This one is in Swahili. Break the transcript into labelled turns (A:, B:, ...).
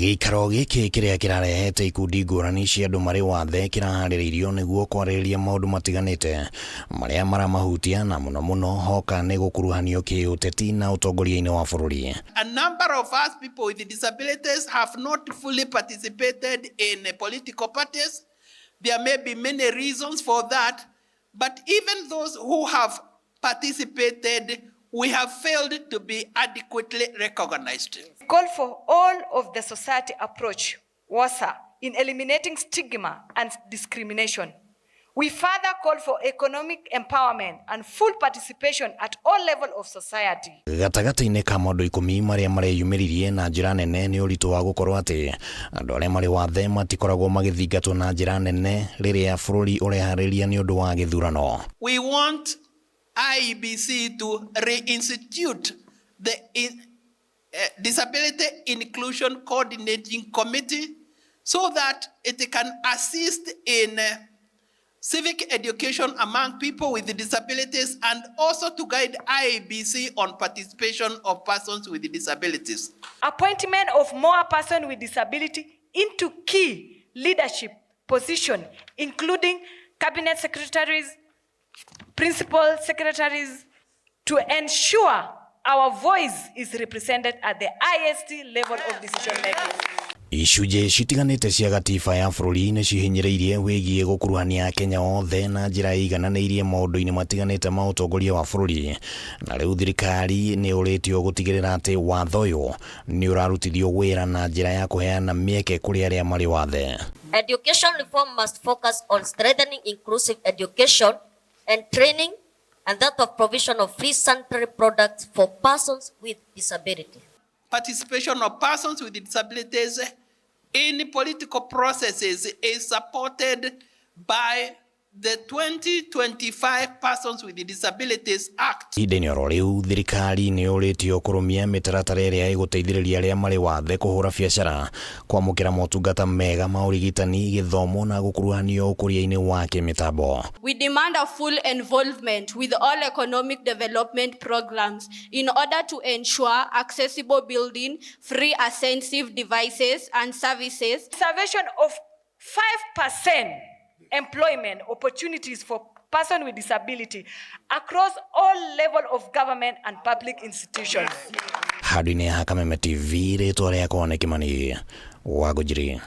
A: Gĩikaro gĩkĩ kĩrĩa kĩrarehete ikundi ngũrani cia andũ marĩ wathe kĩraharĩrĩirio nĩguo kwarĩrĩria maũndũ matiganĩte marĩa maramahutia na mũno hoka nĩ gũkuruhanio kĩũteti na ũtongoria-inĩ wa bũrũri.
B: A number of us people with disabilities have not fully participated in political parties. There may be many reasons for that, but even those who have participated, we have failed to be adequately recognized.
C: Call for all of the society approach, WATHE, in eliminating stigma and discrimination. We further call for economic empowerment and full participation at all levels of society.
A: Gatagata-inĩ ka maũndũ 10 marĩa mareyumĩririe na njĩra nene nĩ ũritũ wa gũkorwo atĩ andũ arĩa marĩ wathe matikoragwo magĩthingatwo na njĩra nene rĩrĩa bũrũri ũreharĩria nĩ ũndũ wa gĩthurano.
B: We want IEBC to reinstitute the Disability Inclusion Coordinating Committee so that it can assist in civic education among people with disabilities and also to guide IEBC on participation of persons with disabilities.
C: Appointment of more persons with disability into key leadership positions, including cabinet secretaries, principal secretaries, to ensure our voice is represented at the highest level of decision making.
A: Icunjĩ citiganĩte cia gatiba ya bũrũri nĩ cihinyĩrĩirie wĩgiĩ gũkuruhania Kenya othe na njĩra igananĩirie maũndũ-inĩ matiganĩte ma ũtongoria wa bũrũri, na rĩu thirikari nĩ ũrĩtio gũtigĩrĩra atĩ watho ũyũ nĩ ũrarutithio wĩra na njĩra ya kũheana mĩeke kũrĩ arĩa marĩ wathe.
D: Education reform must focus on strengthening inclusive education and training and that of provision of free sanitary products for persons with disability.
B: Participation of persons with disabilities in political processes is supported by the 2025 Persons with Disabilities Act.
A: Ihinda-inĩ oro rĩu thirikari nĩ ũrĩtio kũrũmia mĩtaratara ĩrĩa ĩgũteithĩrĩria arĩa marĩ wathe kũhũra biacara, kwamũkĩra motungata mega ma ũrigitani, gĩthomo na gũkuruhanio ũkũria-inĩ wa kĩmĩtambo.
E: We demand a full involvement with all economic development programs in order to ensure accessible building, free ascensive devices and services.
C: Salvation of 5% employment opportunities for persons with disability across all levels of government and public institutions.
A: Handũ-inĩ ha Kameme TV rĩtwa rĩakwa nĩ Kĩmani wa Gũnjiri.